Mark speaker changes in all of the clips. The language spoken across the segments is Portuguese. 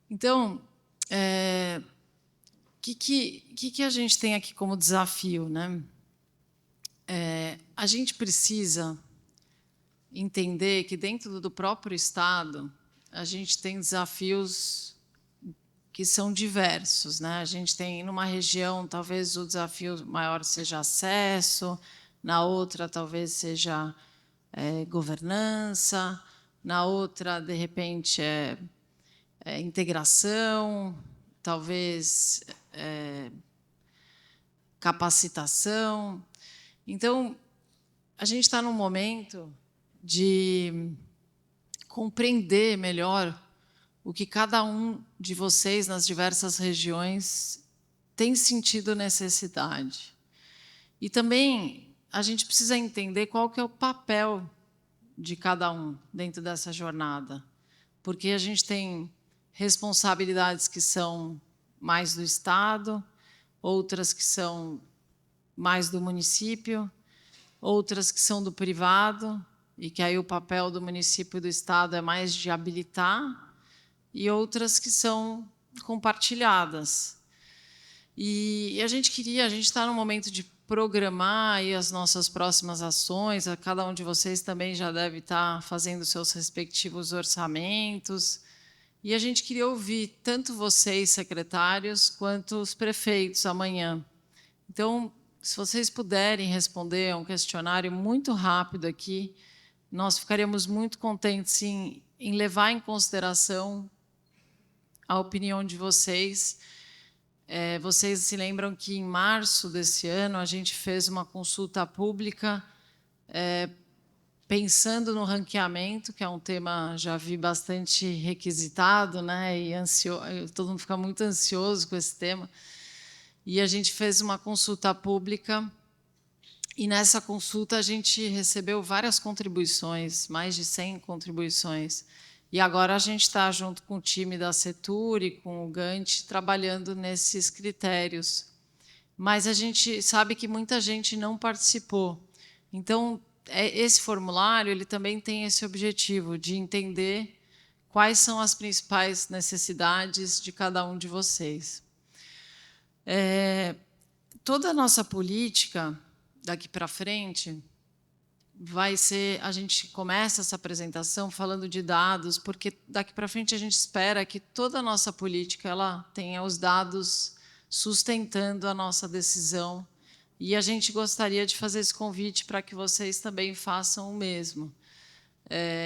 Speaker 1: Então, que a gente tem aqui como desafio, né? A gente precisa entender que dentro do próprio Estado a gente tem desafios que são diversos, né? A gente tem numa região talvez o desafio maior seja acesso, na outra talvez seja governança, na outra de repente é integração, talvez capacitação. Então, a gente está num momento de compreender melhor o que cada um de vocês nas diversas regiões tem sentido necessidade. E também a gente precisa entender qual que é o papel de cada um dentro dessa jornada, porque a gente tem responsabilidades que são mais do Estado, outras que são mais do município, outras que são do privado, e que aí o papel do município e do Estado é mais de habilitar, e outras que são compartilhadas. E a gente está no momento de programar aí as nossas próximas ações, cada um de vocês também já deve estar fazendo seus respectivos orçamentos, e a gente queria ouvir tanto vocês, secretários, quanto os prefeitos amanhã. Então, se vocês puderem responder a um questionário muito rápido aqui, nós ficaríamos muito contentes em levar em consideração a opinião de vocês. Vocês se lembram que em março desse ano a gente fez uma consulta pública pensando no ranqueamento, que é um tema, já vi, bastante requisitado, né? E todo mundo fica muito ansioso com esse tema. E a gente fez uma consulta pública, e nessa consulta a gente recebeu várias contribuições, mais de 100 contribuições. E agora a gente está junto com o time da Setur e com o Gantt trabalhando nesses critérios. Mas a gente sabe que muita gente não participou. Então, esse formulário ele também tem esse objetivo de entender quais são as principais necessidades de cada um de vocês. Toda a nossa política daqui para frente vai ser, a gente começa essa apresentação falando de dados, porque daqui para frente a gente espera que toda a nossa política ela tenha os dados sustentando a nossa decisão, e a gente gostaria de fazer esse convite para que vocês também façam o mesmo.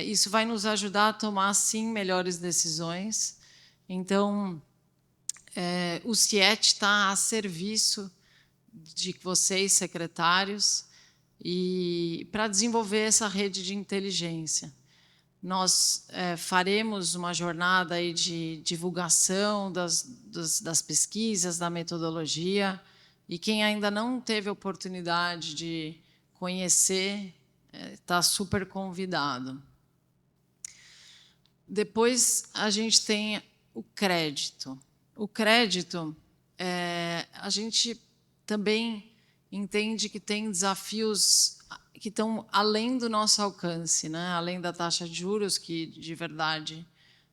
Speaker 1: Isso vai nos ajudar a tomar, sim, melhores decisões. Então, o CIET está a serviço de vocês, secretários, e para desenvolver essa rede de inteligência. Nós faremos uma jornada aí de divulgação das pesquisas, da metodologia, e quem ainda não teve a oportunidade de conhecer está super convidado. Depois, a gente tem o crédito. O crédito, a gente também entende que tem desafios que estão além do nosso alcance, né? Além da taxa de juros, que, de verdade,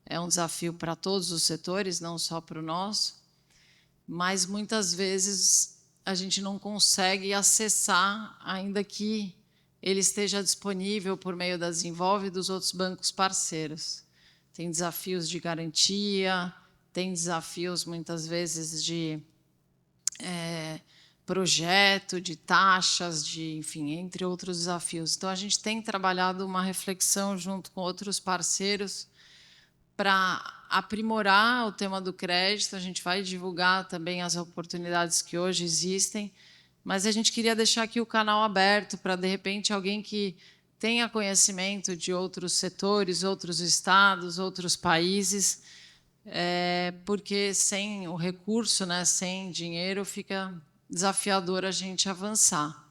Speaker 1: é um desafio para todos os setores, não só para o nosso, mas, muitas vezes, a gente não consegue acessar, ainda que ele esteja disponível por meio da Desenvolve e dos outros bancos parceiros. Tem desafios de garantia, tem desafios, muitas vezes, de projeto, de taxas, enfim, entre outros desafios. Então, a gente tem trabalhado uma reflexão junto com outros parceiros para aprimorar o tema do crédito. A gente vai divulgar também as oportunidades que hoje existem, mas a gente queria deixar aqui o canal aberto para, de repente, alguém que tenha conhecimento de outros setores, outros estados, outros países, porque sem o recurso, né, sem dinheiro, fica desafiador a gente avançar.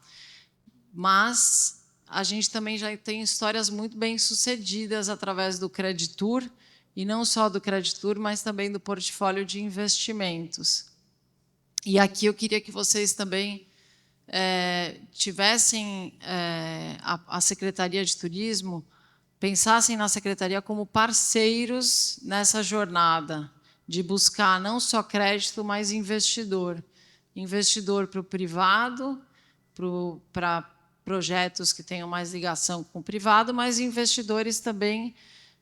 Speaker 1: Mas a gente também já tem histórias muito bem-sucedidas através do Creditur, e não só do Creditur, mas também do portfólio de investimentos. E aqui eu queria que vocês também tivessem a Secretaria de Turismo, pensassem na Secretaria como parceiros nessa jornada, de buscar não só crédito, mas investidor. Investidor para o privado, para projetos que tenham mais ligação com o privado, mas investidores também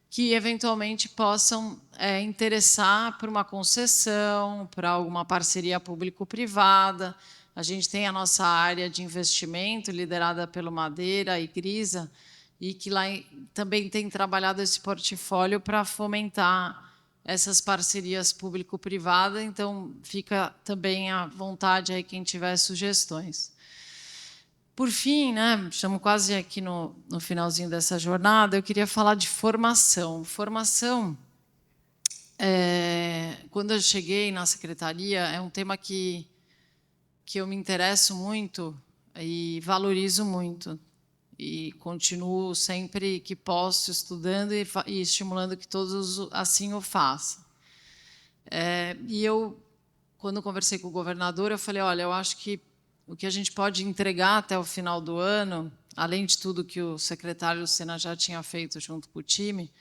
Speaker 1: que eventualmente possam interessar por uma concessão, por alguma parceria público-privada. A gente tem a nossa área de investimento, liderada pelo Madeira e Grisa, e que lá também tem trabalhado esse portfólio para fomentar essas parcerias público-privadas. Então, fica também à vontade aí quem tiver sugestões. Por fim, né, estamos quase aqui no finalzinho dessa jornada, eu queria falar de formação. Formação, quando eu cheguei na secretaria, é um tema que eu me interesso muito e valorizo muito. E continuo sempre que posso estudando e estimulando que todos assim o façam. E eu, quando conversei com o governador, eu falei, olha, eu acho que o que a gente pode entregar até o final do ano, além de tudo que o secretário Lucena já tinha feito junto com o time,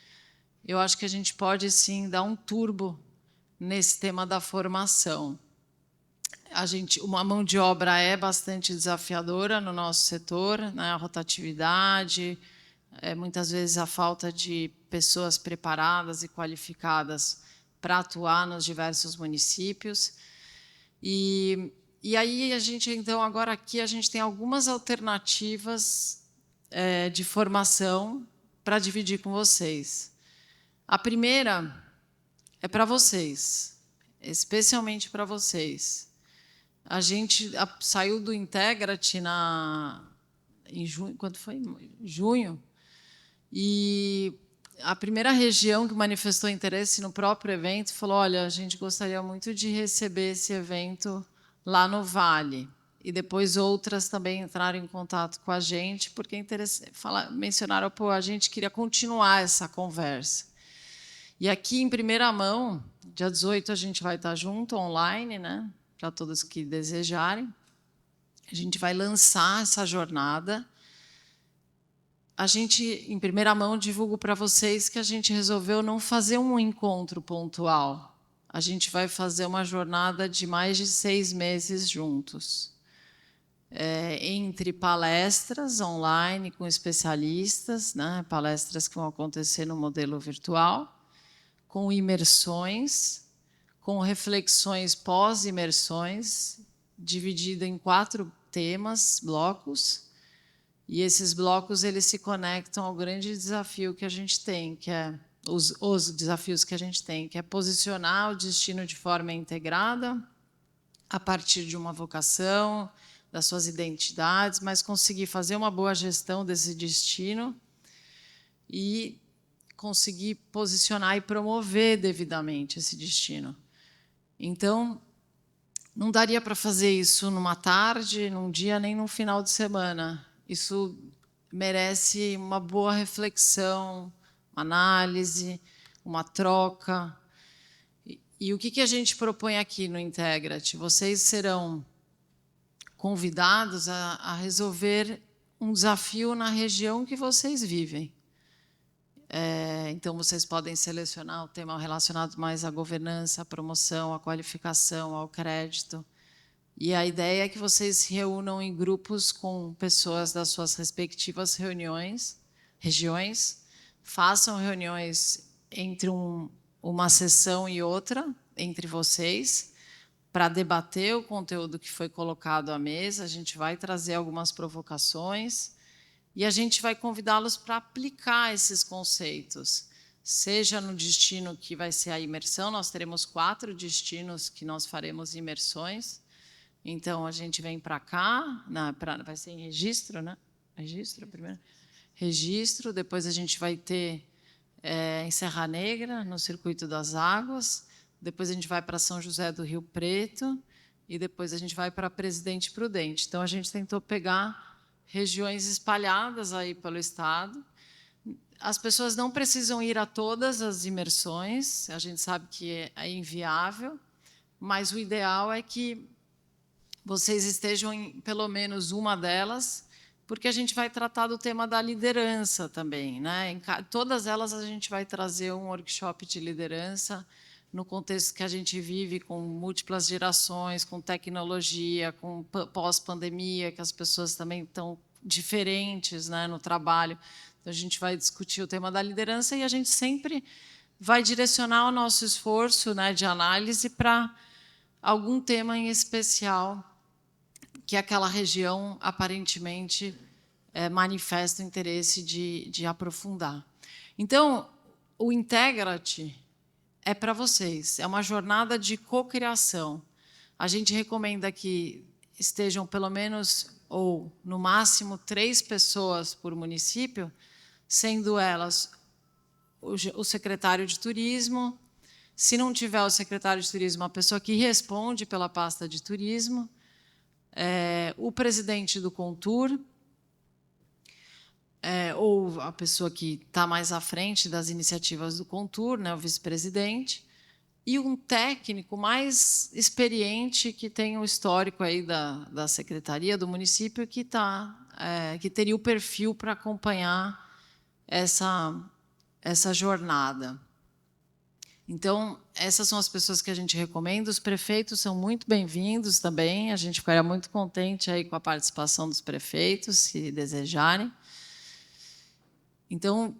Speaker 1: eu acho que a gente pode, sim, dar um turbo nesse tema da formação. Uma mão de obra é bastante desafiadora no nosso setor, né? A rotatividade, muitas vezes a falta de pessoas preparadas e qualificadas para atuar nos diversos municípios. E aí, então, agora aqui, a gente tem algumas alternativas de formação para dividir com vocês. A primeira é para vocês, especialmente para vocês. A gente saiu do Integrate em junho, quando foi? Junho. E a primeira região que manifestou interesse no próprio evento falou, olha, a gente gostaria muito de receber esse evento lá no Vale. E depois outras também entraram em contato com a gente, porque mencionaram, pô, a gente queria continuar essa conversa. E aqui, em primeira mão, dia 18 a gente vai estar junto, online, né, para todos que desejarem. A gente vai lançar essa jornada. A gente, em primeira mão, divulgo para vocês que a gente resolveu não fazer um encontro pontual. A gente vai fazer uma jornada de mais de 6 meses juntos. Entre palestras online com especialistas, né, palestras que vão acontecer no modelo virtual, com imersões, com reflexões pós-imersões, dividida em 4 temas, blocos, e esses blocos eles se conectam ao grande desafio que a gente tem, que é os desafios que a gente tem, que é posicionar o destino de forma integrada, a partir de uma vocação, das suas identidades, mas conseguir fazer uma boa gestão desse destino e conseguir posicionar e promover devidamente esse destino. Então, não daria para fazer isso numa tarde, num dia, nem num final de semana. Isso merece uma boa reflexão, uma análise, uma troca. E o que a gente propõe aqui no Integrate? Vocês serão convidados a resolver um desafio na região que vocês vivem. Então, vocês podem selecionar o tema relacionado mais à governança, à promoção, à qualificação, ao crédito. E a ideia é que vocês se reúnam em grupos com pessoas das suas respectivas regiões, façam reuniões entre uma sessão e outra, entre vocês, para debater o conteúdo que foi colocado à mesa. A gente vai trazer algumas provocações e a gente vai convidá-los para aplicar esses conceitos, seja no destino que vai ser a imersão. Nós teremos 4 destinos que nós faremos imersões. Então, a gente vem para cá, vai ser em Registro, né? Registro primeiro? Registro, depois a gente vai ter em Serra Negra, no Circuito das Águas, depois a gente vai para São José do Rio Preto e depois a gente vai para Presidente Prudente. Então, a gente tentou pegar regiões espalhadas aí pelo estado. As pessoas não precisam ir a todas as imersões, a gente sabe que é inviável, mas o ideal é que vocês estejam em pelo menos uma delas, porque a gente vai tratar do tema da liderança também, né? Em todas elas a gente vai trazer um workshop de liderança no contexto que a gente vive, com múltiplas gerações, com tecnologia, com pós-pandemia, que as pessoas também estão diferentes, né, no trabalho. Então, a gente vai discutir o tema da liderança e a gente sempre vai direcionar o nosso esforço, né, de análise para algum tema em especial que aquela região aparentemente manifesta o interesse de aprofundar. Então, o Integra-te é para vocês, é uma jornada de cocriação. A gente recomenda que estejam pelo menos, ou no máximo, 3 pessoas por município, sendo elas o secretário de turismo, se não tiver o secretário de turismo, a pessoa que responde pela pasta de turismo, o presidente do Contur, ou a pessoa que está mais à frente das iniciativas do Contur, né, o vice-presidente, e um técnico mais experiente que tem o histórico aí da secretaria do município que teria o perfil para acompanhar essa jornada. Então, essas são as pessoas que a gente recomenda. Os prefeitos são muito bem-vindos também. A gente ficaria muito contente aí com a participação dos prefeitos, se desejarem. Então,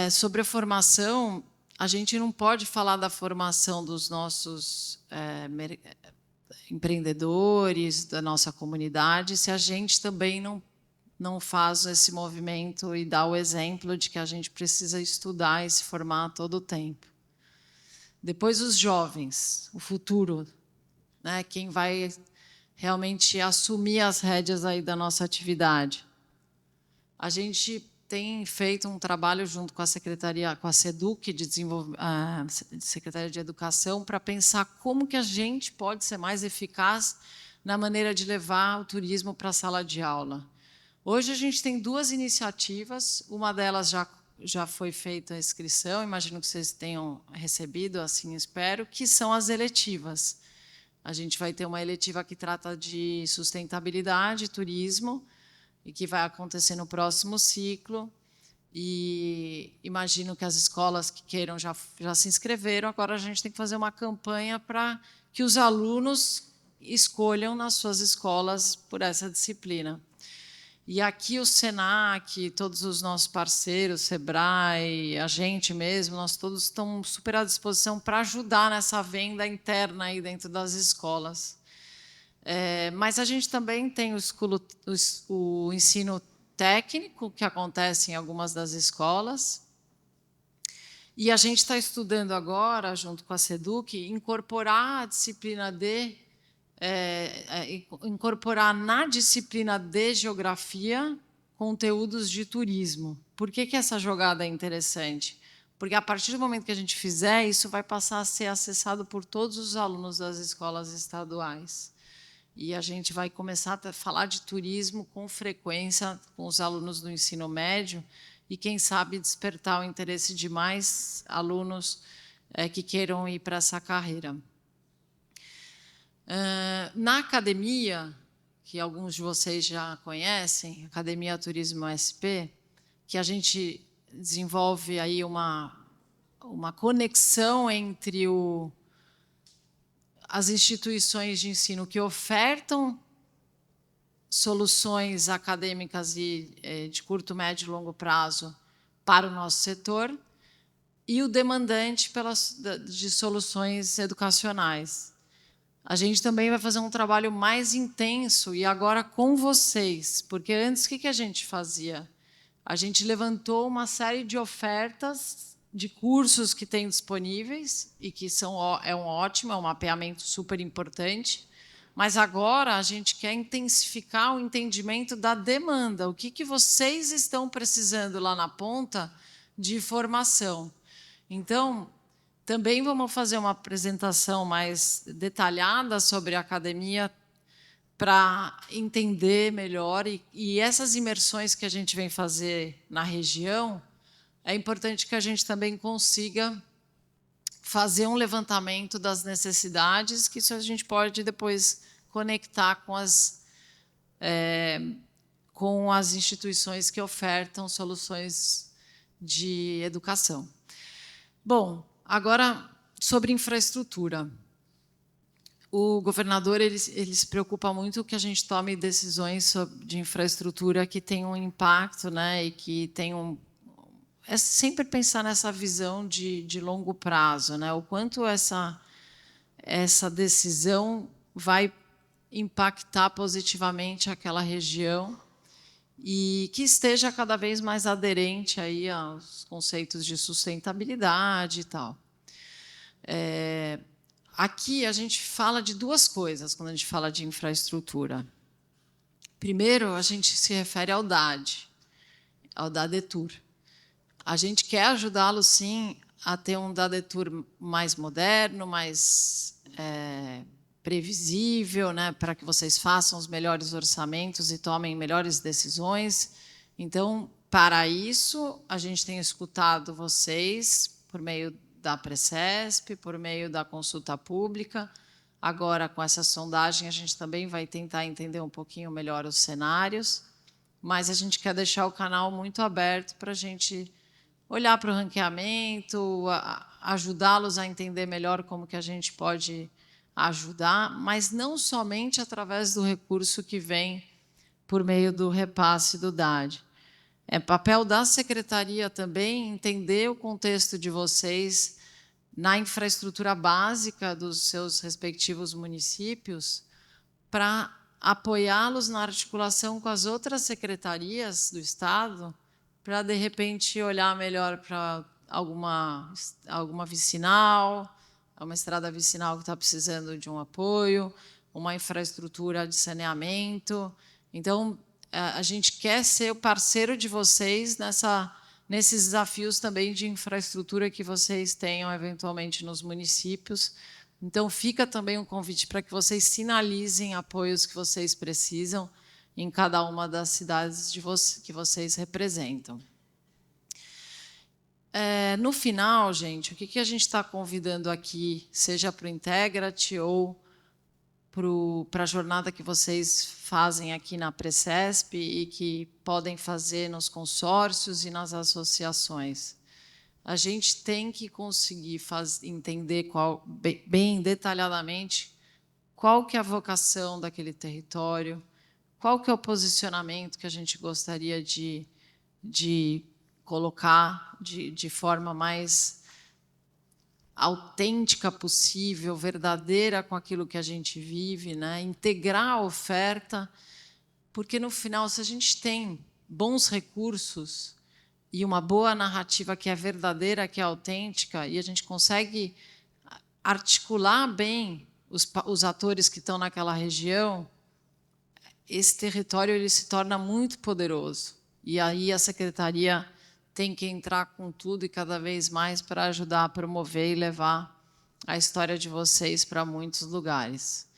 Speaker 1: sobre a formação, a gente não pode falar da formação dos nossos empreendedores, da nossa comunidade, se a gente também não faz esse movimento e dá o exemplo de que a gente precisa estudar e se formar todo o tempo. Depois, os jovens, o futuro, né? Quem vai realmente assumir as rédeas aí da nossa atividade. A gente tem feito um trabalho junto com a Secretaria, com a SEDUC, Secretaria de Educação, para pensar como que a gente pode ser mais eficaz na maneira de levar o turismo para a sala de aula. Hoje a gente tem 2 iniciativas, uma delas já foi feita a inscrição, imagino que vocês tenham recebido, assim espero, que são as eletivas. A gente vai ter uma eletiva que trata de sustentabilidade, turismo, e que vai acontecer no próximo ciclo. E imagino que as escolas que queiram já se inscreveram, agora a gente tem que fazer uma campanha para que os alunos escolham nas suas escolas por essa disciplina. E aqui o SENAC, todos os nossos parceiros, SEBRAE, a gente mesmo, nós todos estamos super à disposição para ajudar nessa venda interna aí dentro das escolas. Mas a gente também tem o ensino técnico, que acontece em algumas das escolas, e a gente está estudando agora, junto com a SEDUC, incorporar a disciplina incorporar na disciplina de geografia conteúdos de turismo. Por que essa jogada é interessante? Porque, a partir do momento que a gente fizer, isso vai passar a ser acessado por todos os alunos das escolas estaduais. E a gente vai começar a falar de turismo com frequência com os alunos do ensino médio e, quem sabe, despertar o interesse de mais alunos que queiram ir para essa carreira. Na academia, que alguns de vocês já conhecem, Academia Turismo SP, que a gente desenvolve aí uma conexão entre as instituições de ensino que ofertam soluções acadêmicas e de curto, médio e longo prazo para o nosso setor e o demandante de soluções educacionais. A gente também vai fazer um trabalho mais intenso e agora com vocês, porque antes o que a gente fazia? A gente levantou uma série de ofertas de cursos que tem disponíveis e que é um mapeamento super importante, mas agora a gente quer intensificar o entendimento da demanda, o que vocês estão precisando lá na ponta de formação. Então, também vamos fazer uma apresentação mais detalhada sobre a academia para entender melhor. E essas imersões que a gente vem fazer na região, é importante que a gente também consiga fazer um levantamento das necessidades, que isso a gente pode depois conectar com as instituições que ofertam soluções de educação. Bom, agora, Sobre infraestrutura. O governador ele se preocupa muito que a gente tome decisões de infraestrutura que tenham um impacto, né, e que tenham... É sempre pensar nessa visão de longo prazo, né, o quanto essa decisão vai impactar positivamente aquela região e que esteja cada vez mais aderente aí aos conceitos de sustentabilidade e tal. Aqui a gente fala de duas coisas quando a gente fala de infraestrutura. Primeiro, a gente se refere ao DAD, ao DADETUR. A gente quer ajudá-los, sim, a ter um DADETUR mais moderno, mais previsível, né, para que vocês façam os melhores orçamentos e tomem melhores decisões. Então, para isso, a gente tem escutado vocês por meio da Precesp, por meio da consulta pública. Agora, com essa sondagem, a gente também vai tentar entender um pouquinho melhor os cenários, mas a gente quer deixar o canal muito aberto para a gente olhar para o ranqueamento, ajudá-los a entender melhor como que a gente pode ajudar, mas não somente através do recurso que vem por meio do repasse do DAD. É papel da secretaria também entender o contexto de vocês na infraestrutura básica dos seus respectivos municípios para apoiá-los na articulação com as outras secretarias do Estado para, de repente, olhar melhor para alguma vicinal, uma estrada vicinal que está precisando de um apoio, uma infraestrutura de saneamento. Então, a gente quer ser o parceiro de vocês nesses desafios também de infraestrutura que vocês tenham, eventualmente, nos municípios. Então, fica também um convite para que vocês sinalizem apoios que vocês precisam em cada uma das cidades que vocês representam. No final, gente, o que a gente está convidando aqui, seja para o Integrate ou para a jornada que vocês fazem aqui na Precesp e que podem fazer nos consórcios e nas associações. A gente tem que conseguir entender bem detalhadamente qual que é a vocação daquele território, qual que é o posicionamento que a gente gostaria de colocar de forma mais autêntica possível, verdadeira com aquilo que a gente vive, né? Integrar a oferta, porque, no final, se a gente tem bons recursos e uma boa narrativa que é verdadeira, que é autêntica, e a gente consegue articular bem os atores que estão naquela região, esse território ele se torna muito poderoso. E aí a secretaria tem que entrar com tudo e cada vez mais para ajudar a promover e levar a história de vocês para muitos lugares.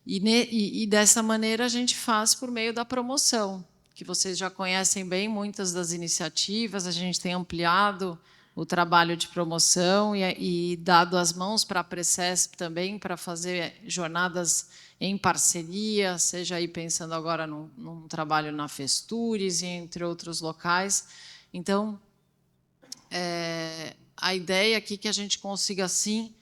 Speaker 1: E dessa maneira a gente faz por meio da promoção, que vocês já conhecem bem muitas das iniciativas, a gente tem ampliado o trabalho de promoção e dado as mãos para a Precesp também, para fazer jornadas em parceria, seja aí pensando agora num trabalho na Festures e entre outros locais. Então, a ideia aqui é que a gente consiga, sim,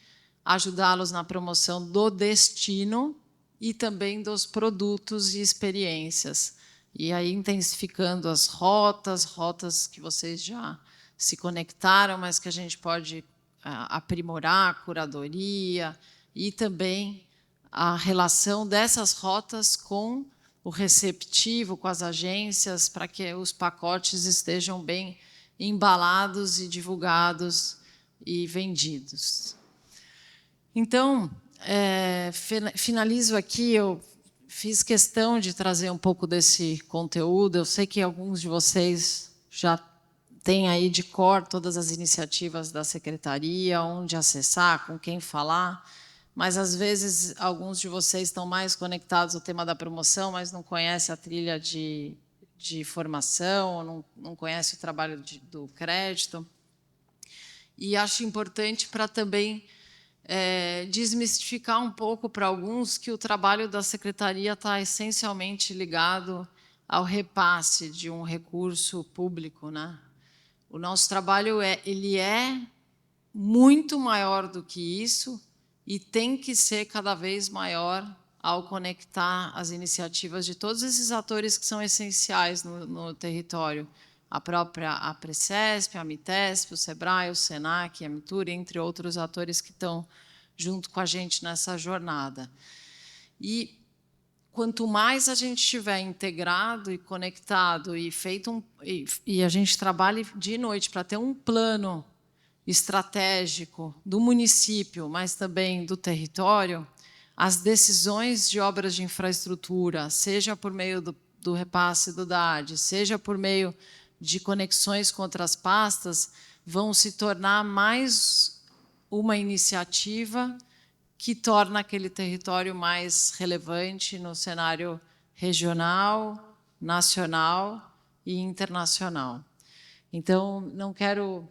Speaker 1: ajudá-los na promoção do destino e também dos produtos e experiências. E aí intensificando as rotas que vocês já se conectaram, mas que a gente pode aprimorar a curadoria e também a relação dessas rotas com o receptivo, com as agências, para que os pacotes estejam bem embalados e divulgados e vendidos. Então, finalizo aqui. Eu fiz questão de trazer um pouco desse conteúdo. Eu sei que alguns de vocês já têm aí de cor todas as iniciativas da secretaria, onde acessar, com quem falar, mas, às vezes, alguns de vocês estão mais conectados ao tema da promoção, mas não conhecem a trilha de formação, não conhecem o trabalho do crédito. E acho importante para também desmistificar um pouco para alguns que o trabalho da secretaria está essencialmente ligado ao repasse de um recurso público, né? O nosso trabalho ele é muito maior do que isso e tem que ser cada vez maior ao conectar as iniciativas de todos esses atores que são essenciais no território. A própria APRECESP, a MITESP, o SEBRAE, o SENAC, a Mitur, entre outros atores que estão junto com a gente nessa jornada. E quanto mais a gente estiver integrado e conectado e feito e a gente trabalhe de noite para ter um plano estratégico do município, mas também do território, as decisões de obras de infraestrutura, seja por meio do repasse do DAD, seja por meio de conexões com outras pastas, vão se tornar mais uma iniciativa que torna aquele território mais relevante no cenário regional, nacional e internacional. Então, não quero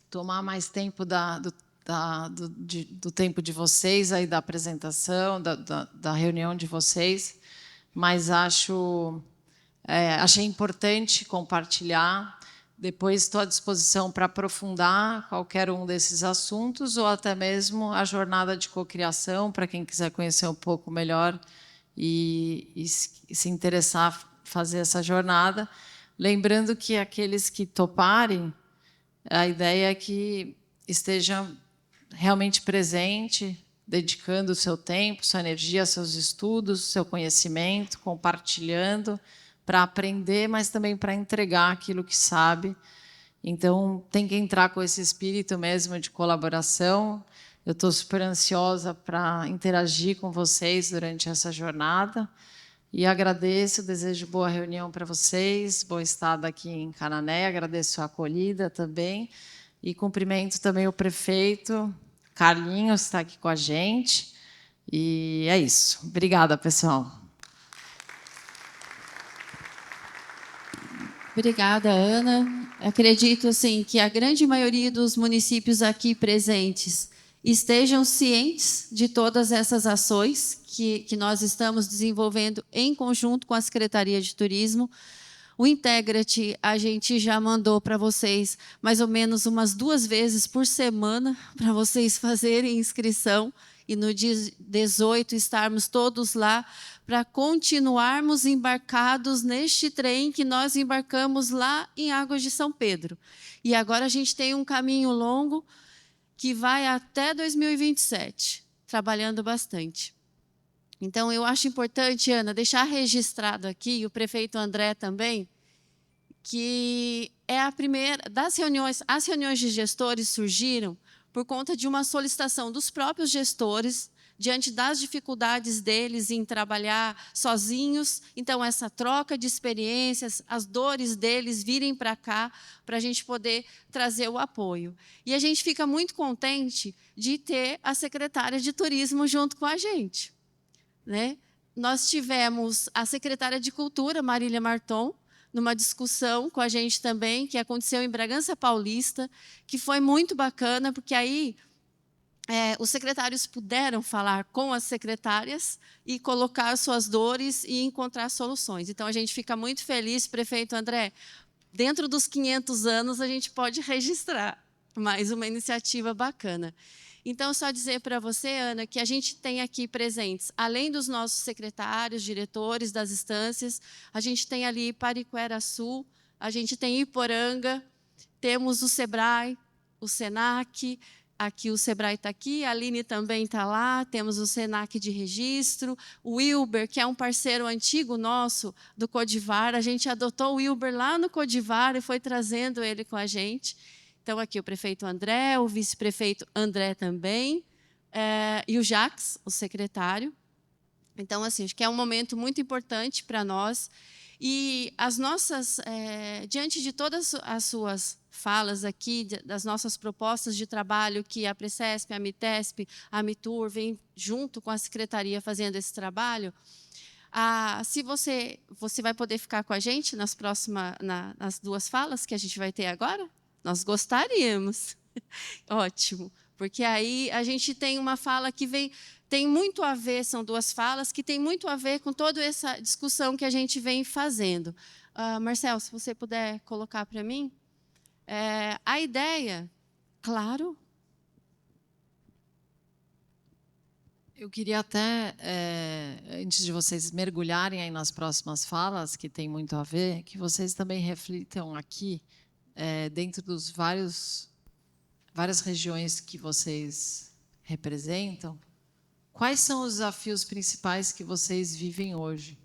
Speaker 1: tomar mais tempo do tempo de vocês, aí, da apresentação, da reunião de vocês, mas achei importante compartilhar. Depois estou à disposição para aprofundar qualquer um desses assuntos ou até mesmo a jornada de cocriação, para quem quiser conhecer um pouco melhor e se interessar fazer essa jornada. Lembrando que aqueles que toparem, a ideia é que esteja realmente presente, dedicando o seu tempo, sua energia, seus estudos, seu conhecimento, compartilhando, para aprender, mas também para entregar aquilo que sabe. Então, tem que entrar com esse espírito mesmo de colaboração. Eu estou super ansiosa para interagir com vocês durante essa jornada. E agradeço, desejo boa reunião para vocês, boa estada aqui em Canané, agradeço a acolhida também. E cumprimento também o prefeito, Carlinhos, que está aqui com a gente. E é isso. Obrigada, pessoal.
Speaker 2: Obrigada, Ana. Acredito assim, que a grande maioria dos municípios aqui presentes estejam cientes de todas essas ações que nós estamos desenvolvendo em conjunto com a Secretaria de Turismo. O Integra-te a gente já mandou para vocês mais ou menos umas 2 vezes por semana para vocês fazerem inscrição e no dia 18 estarmos todos lá para continuarmos embarcados neste trem que nós embarcamos lá em Águas de São Pedro. E agora a gente tem um caminho longo que vai até 2027, trabalhando bastante. Então, eu acho importante, Ana, deixar registrado aqui, e o prefeito André também, que é a primeira das reuniões. As reuniões de gestores surgiram por conta de uma solicitação dos próprios gestores, diante das dificuldades deles em trabalhar sozinhos. Então, essa troca de experiências, as dores deles virem para cá, para a gente poder trazer o apoio. E a gente fica muito contente de ter a secretária de Turismo junto com a gente, né? Nós tivemos a secretária de Cultura, Marília Marton, numa discussão com a gente também, que aconteceu em Bragança Paulista, que foi muito bacana, porque aí os secretários puderam falar com as secretárias e colocar suas dores e encontrar soluções. Então, a gente fica muito feliz, prefeito André, dentro dos 500 anos a gente pode registrar mais uma iniciativa bacana. Então, só dizer para você, Ana, que a gente tem aqui presentes, além dos nossos secretários, diretores das instâncias, a gente tem ali Pariquera-Sul, a gente tem Iporanga, temos o SEBRAE, o SENAC, aqui o SEBRAE está aqui, a Aline também está lá, temos o SENAC de registro, o Wilber, que é um parceiro antigo nosso do Codivar, a gente adotou o Wilber lá no Codivar e foi trazendo ele com a gente. Então, aqui o prefeito André, o vice-prefeito André também, e o Jacques, o secretário. Então, assim, acho que é um momento muito importante para nós. E as nossas, diante de todas as suas falas aqui, das nossas propostas de trabalho, que a APRECESP, a MITESP, a Mitur vem junto com a secretaria fazendo esse trabalho, se você vai poder ficar com a gente nas nas 2 falas que a gente vai ter agora? Nós gostaríamos. Ótimo, porque aí a gente tem uma fala que tem muito a ver, são 2 falas que tem muito a ver com toda essa discussão que a gente vem fazendo. Marcel, se você puder colocar para mim. A ideia, claro,
Speaker 1: Eu queria até, antes de vocês mergulharem aí nas próximas falas, que tem muito a ver, que vocês também reflitam aqui, dentro dos várias regiões que vocês representam, quais são os desafios principais que vocês vivem hoje?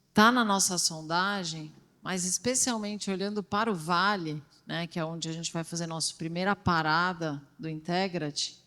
Speaker 1: Está na nossa sondagem, mas especialmente olhando para o Vale, né, que é onde a gente vai fazer nossa primeira parada do Integra-te,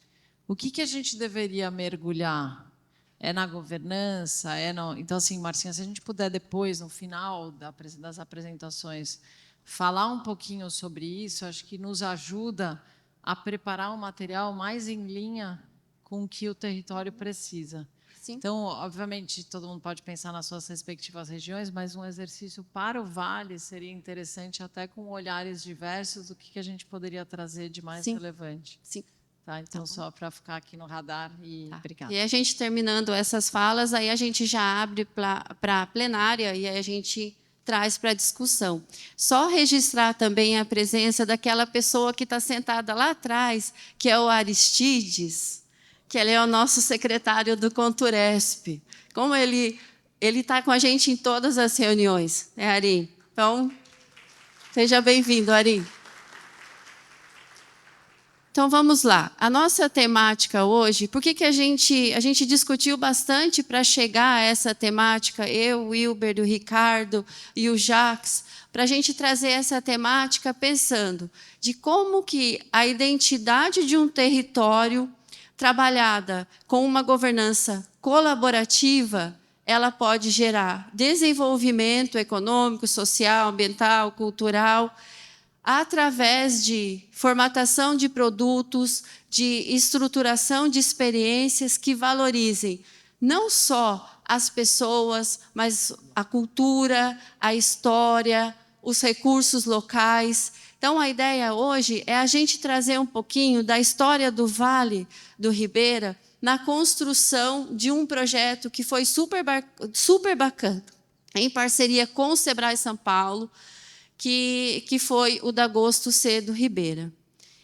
Speaker 1: o que a gente deveria mergulhar? É na governança? Então, assim, Marcinha, se a gente puder depois, no final das apresentações, falar um pouquinho sobre isso, acho que nos ajuda a preparar um material mais em linha com o que o território precisa.
Speaker 3: Sim.
Speaker 1: Então, obviamente, todo mundo pode pensar nas suas respectivas regiões, mas um exercício para o Vale seria interessante, até com olhares diversos, do que a gente poderia trazer de mais relevante.
Speaker 3: Sim.
Speaker 1: Tá, então, só para ficar aqui no radar. Obrigada.
Speaker 2: E a gente terminando essas falas, aí a gente já abre para a plenária e aí a gente traz para a discussão. Só registrar também a presença daquela pessoa que está sentada lá atrás, que é o Aristides, que ele é o nosso secretário do Conturesp. Como ele está com a gente em todas as reuniões, né, Ari? Então, seja bem-vindo, Ari. Então, vamos lá. A nossa temática hoje, por que a gente discutiu bastante para chegar a essa temática, eu, o Wilber, o Ricardo e o Jacques, para a gente trazer essa temática pensando de como que a identidade de um território trabalhada com uma governança colaborativa, ela pode gerar desenvolvimento econômico, social, ambiental, cultural, através de formatação de produtos, de estruturação de experiências que valorizem não só as pessoas, mas a cultura, a história, os recursos locais. Então, a ideia hoje é a gente trazer um pouquinho da história do Vale do Ribeira na construção de um projeto que foi super bacana, em parceria com o Sebrae São Paulo, que foi o da Agosto C. do Ribeira.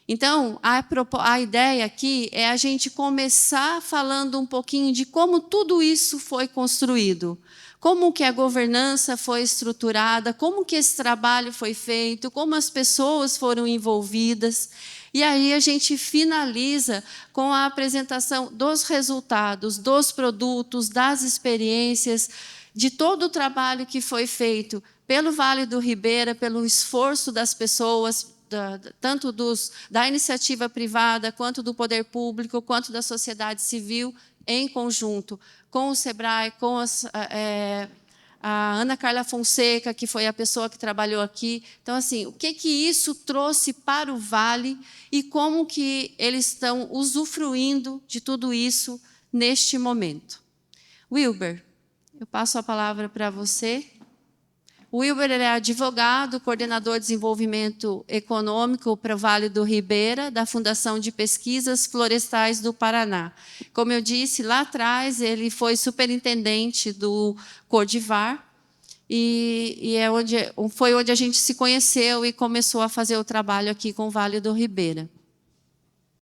Speaker 2: Então, a ideia aqui é a gente começar falando um pouquinho de como tudo isso foi construído, como que a governança foi estruturada, como que esse trabalho foi feito, como as pessoas foram envolvidas. E aí a gente finaliza com a apresentação dos resultados, dos produtos, das experiências, de todo o trabalho que foi feito pelo Vale do Ribeira, pelo esforço das pessoas, tanto da iniciativa privada, quanto do poder público, quanto da sociedade civil, em conjunto com o Sebrae, com a Ana Carla Fonseca, que foi a pessoa que trabalhou aqui. Então, assim, o que isso trouxe para o Vale e como que eles estão usufruindo de tudo isso neste momento. Wilber, eu passo a palavra para você. O Wilber é advogado, coordenador de desenvolvimento econômico para o Vale do Ribeira, da Fundação de Pesquisas Florestais do Paraná. Como eu disse, lá atrás ele foi superintendente do Codivar, e foi onde a gente se conheceu e começou a fazer o trabalho aqui com o Vale do Ribeira.